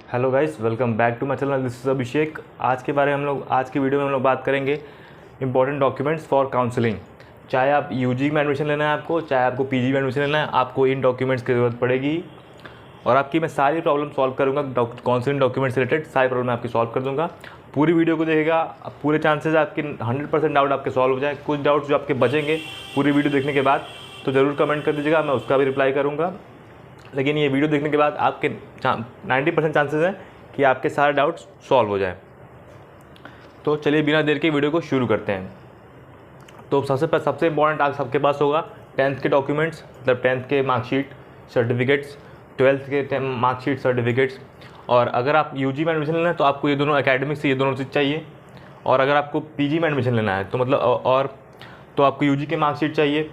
Hello guys, welcome back to my channel. This is Abhishek. आज की video में हम लोग बात करेंगे इंपॉर्टेंट डॉक्यूमेंट्स फॉर काउंसलिंग। चाहे आप यूजी में एडमिशन लेना है आपको, चाहे आपको पीजी में एडमिशन लेना है, आपको इन डॉक्यूमेंट्स की ज़रूरत पड़ेगी। और आपकी मैं सारी प्रॉब्लम सॉल्व करूँगा। काउंसलिंग डॉक्यूमेंट्स रिलेटेड सारी प्रॉब्लम आपकी सॉल्व कर दूँगा। पूरी वीडियो को देखेगा, पूरे चांसेस आपके 100% डाउट आपके सॉल्व हो जाए। कुछ डाउट्स जो आपके बचेंगे पूरी वीडियो देखने के बाद तो ज़रूर कमेंट कर दीजिएगा, मैं उसका भी रिप्लाई करूँगा। लेकिन ये वीडियो देखने के बाद आपके 90% चांसेस हैं कि आपके सारे डाउट्स सॉल्व हो जाए। तो चलिए बिना देर के वीडियो को शुरू करते हैं। तो सबसे इम्पॉर्टेंट आज सबके पास होगा 10th के डॉक्यूमेंट्स, मतलब 10th के मार्कशीट सर्टिफिकेट्स, 12th के मार्कशीट सर्टिफिकेट्स। और अगर आप यूजी में एडमिशन लेना है तो आपको ये दोनों एकेडमिक से ये दोनों चीज़ चाहिए। और अगर आपको पीजी में एडमिशन लेना है तो मतलब तो आपको यूजी की मार्कशीट चाहिए,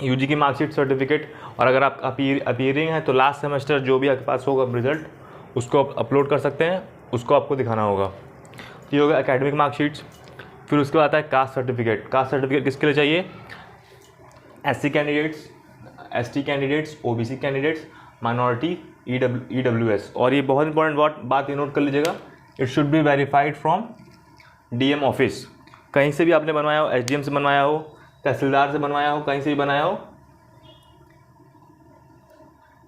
यूजी की मार्कशीट सर्टिफिकेट। और अगर आप अपीयरिंग है तो लास्ट सेमेस्टर जो भी आपके पास होगा रिजल्ट, उसको आप अपलोड कर सकते हैं, उसको आपको दिखाना होगा। ये हो गया एकेडमिक मार्कशीट्स। फिर उसके बाद आता है कास्ट सर्टिफिकेट। कास्ट सर्टिफिकेट किसके लिए चाहिए? SC candidates, ST candidates, OBC candidates, minority, EWS. और ये बहुत इंपॉर्टेंट बात ये नोट कर लीजिएगा, it should be verified from DM office. कहीं से भी आपने बनवाया हो, एसडीएम से बनवाया हो, तहसीलदार से बनवाया हो, कहीं से भी बनाया हो,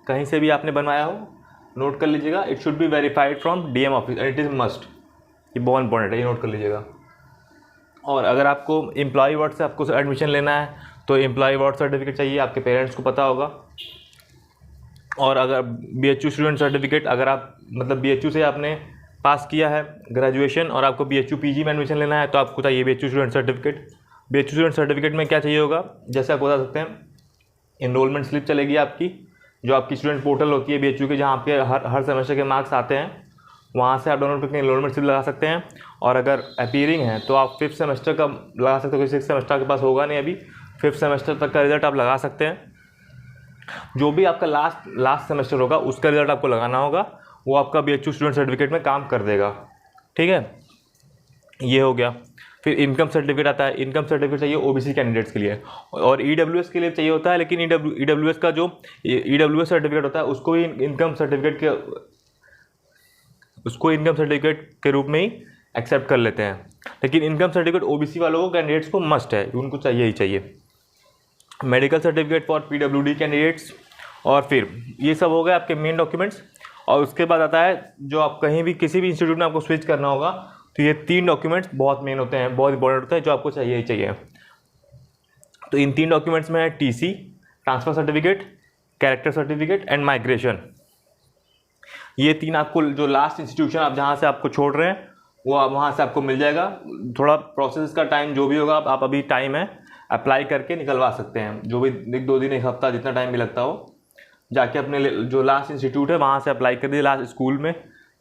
कहीं से भी आपने बनवाया हो, नोट कर लीजिएगा, it should be verified from DM office and it is must. ये बहुत इंपॉर्टेंट है, ये नोट कर लीजिएगा। और अगर आपको एम्प्लॉय अवार्ड से आपको एडमिशन लेना है तो एम्प्लॉय अवार्ड सर्टिफिकेट चाहिए, आपके पेरेंट्स को पता होगा। और अगर बीएचयू स्टूडेंट सर्टिफिकेट, अगर आप मतलब बीएचयू से आपने पास किया है ग्रेजुएशन और आपको बीएचयू पीजी में एडमिशन लेना है तो आपको चाहिए BHU student certificate. BHU student certificate में क्या चाहिए होगा, जैसे आप बता सकते हैं, इनरोलमेंट स्लिप चलेगी आपकी, जो आपकी स्टूडेंट पोर्टल होती है बीएचयू की, जहाँ आपके हर सेमेस्टर के मार्क्स आते हैं, वहाँ से आप डाउनलोड करके इनरोलमेंट स्लिप लगा सकते हैं। और अगर अपीयरिंग है तो आप 5th सेमेस्टर का लगा सकते हो, क्योंकि 6th सेमेस्टर के पास होगा नहीं अभी, 5th सेमेस्टर तक का रिजल्ट आप लगा सकते हैं। जो भी आपका लास्ट सेमेस्टर होगा उसका रिजल्ट आपको लगाना होगा, वो आपका बीएचयू स्टूडेंट सर्टिफिकेट में काम कर देगा। ठीक है, ये हो गया। फिर इनकम सर्टिफिकेट आता है। इनकम सर्टिफिकेट चाहिए ओबीसी कैंडिडेट्स के लिए और ईडब्ल्यूएस के लिए चाहिए होता है, लेकिन ईडब्ल्यूएस का जो ईडब्ल्यूएस सर्टिफिकेट होता है उसको ही इनकम सर्टिफिकेट के रूप में ही एक्सेप्ट कर लेते हैं। लेकिन इनकम सर्टिफिकेट ओबीसी वालों को, कैंडिडेट्स को मस्ट है, उनको चाहिए ही चाहिए। Medical certificate for PWD candidates. और फिर ये सब हो गए आपके मेन डॉक्यूमेंट्स। और उसके बाद आता है, जो आप कहीं भी किसी भी इंस्टीट्यूट में आपको स्विच करना होगा तो ये 3 डॉक्यूमेंट्स बहुत मेन होते हैं, बहुत इंपॉर्टेंट होते हैं, जो आपको चाहिए ही चाहिए। तो इन 3 डॉक्यूमेंट्स में है TC, transfer certificate, character certificate and migration. ये 3 आपको, जो लास्ट इंस्टीट्यूशन आप जहाँ से आपको छोड़ रहे हैं वो आप वहाँ से आपको मिल जाएगा। थोड़ा प्रोसेस का टाइम जो भी होगा, आप अभी टाइम है, अप्लाई करके निकलवा सकते हैं, जो भी 1-2 दिन 1 हफ्ता जितना टाइम भी लगता हो, जाके अपने जो लास्ट इंस्टीट्यूट है वहाँ से अप्लाई कर दीजिए। लास्ट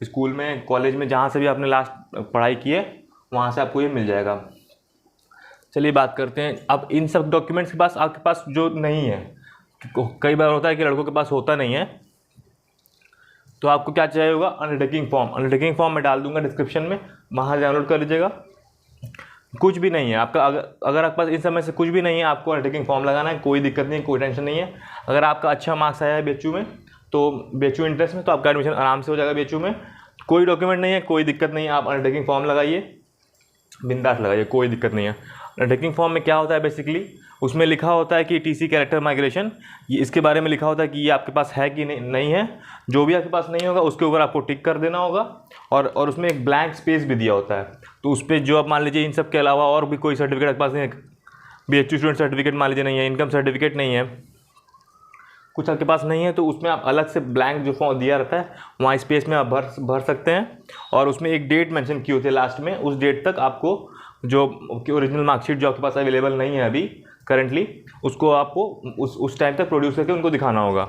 स्कूल में कॉलेज में जहाँ से भी आपने लास्ट पढ़ाई की है वहाँ से आपको ये मिल जाएगा। चलिए बात करते हैं अब इन सब डॉक्यूमेंट्स के पास, आपके पास जो नहीं है, कई बार होता है कि लड़कों के पास होता नहीं है, तो आपको क्या चाहिए होगा, अंडरटेकिंग फॉर्म। अंडरटेकिंग फॉर्म मैं डाल दूंगा डिस्क्रिप्शन में, वहाँ डाउनलोड कर लीजिएगा। कुछ भी नहीं है आपका, अगर आपके पास इन समय से कुछ भी नहीं है, आपको अंडरटेकिंग फॉर्म लगाना है, कोई दिक्कत नहीं है, कोई टेंशन नहीं है। अगर आपका अच्छा मार्क्स आया है बीएचयू में, तो बीएचयू इंट्रेंस में, तो आपका एडमिशन आराम से हो जाएगा बीएचयू में। कोई डॉक्यूमेंट नहीं है, कोई दिक्कत नहीं है, आप अंडरटेकिंग फॉर्म लगाइए, बिंदास लगाइए, कोई दिक्कत नहीं है। अंडरटेकिंग फॉर्म में क्या होता है बेसिकली, उसमें लिखा होता है कि टीसी कैरेक्टर माइग्रेशन, ये इसके बारे में लिखा होता है कि ये आपके पास है कि नहीं है। जो भी आपके पास नहीं होगा उसके ऊपर आपको टिक कर देना होगा। और उसमें एक ब्लैंक स्पेस भी दिया होता है, तो उस पर जो आप मान लीजिए इन सब के अलावा और भी कोई सर्टिफिकेट आपके पास नहीं है, बीएचयू स्टूडेंट सर्टिफिकेट मान लीजिए नहीं है, इनकम सर्टिफिकेट नहीं है, कुछ आपके पास नहीं है, तो उसमें आप अलग से ब्लैंक जो फॉर्म दिया रहता है वहाँ स्पेस में आप भर सकते हैं। और उसमें एक डेट मेंशन की होती है लास्ट में, उस डेट तक आपको जो ओरिजिनल मार्कशीट जो आपके पास अवेलेबल नहीं है अभी करंटली, उसको आपको उस टाइम तक प्रोड्यूस करके उनको दिखाना होगा।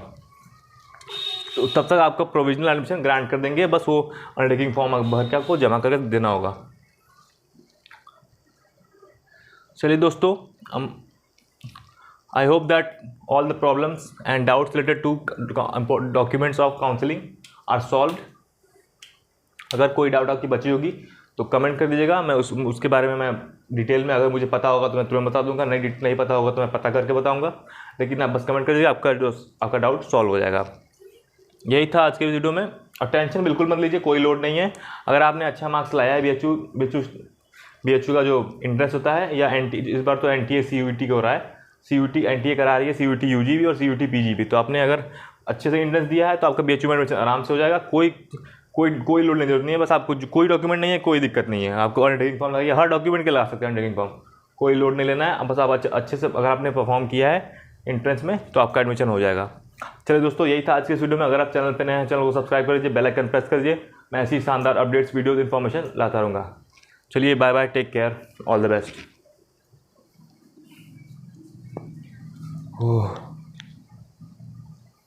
तो तब तक आपका प्रोविजनल एडमिशन ग्रांट कर देंगे, बस वो अंडरटेकिंग फॉर्म भर के आपको जमा करके देना होगा। चलिए दोस्तों, I hope that all the problems and doubts related to documents of counseling are solved. अगर कोई डाउट आपकी बची होगी तो कमेंट कर दीजिएगा, मैं उसके बारे में मैं डिटेल में, अगर मुझे पता होगा तो मैं तुरंत बता दूंगा, नहीं पता होगा तो मैं पता करके बताऊंगा। लेकिन आप बस कमेंट कर दीजिएगा, आपका डाउट सॉल्व हो जाएगा। यही था आज के वीडियो में। और टेंशन बिल्कुल मत लीजिए, कोई लोड नहीं है। अगर आपने अच्छा मार्क्स लाया है BHU का जो इंट्रेंस होता है, या NT, इस बार तो NTA CUET का हो रहा है, CUET NTA करा रही है, CUET UG भी और CUET PG भी। तो आपने अगर अच्छे से इंट्रेंस दिया है तो आपका BHU में एडमिशन आराम से हो जाएगा। कोई लोड नहीं, जरूरत नहीं है। बस आपको कोई डॉक्यूमेंट नहीं है, कोई दिक्कत नहीं है। आपको अंडरटेकिंग फॉर्म लगाइए, हर डॉक्यूमेंट के ला सकते हैं अंडरटेकिंग फॉर्म, कोई लोड नहीं लेना है। बस आप अच्छे से अगर आपने परफॉर्म किया है एंट्रेंस में तो आपका एडमिशन हो जाएगा। चलिए दोस्तों, यही था आज के इस वीडियो में। अगर आप चैनल पर नए हैं, चैनल को सब्सक्राइब कर लीजिए, बेल आइकन प्रेस कर दीजिए। मैं ऐसी शानदार अपडेट्स, वीडियोज़, इन्फॉर्मेशन लाता रहूँगा। चलिए bye bye, take care, all the best.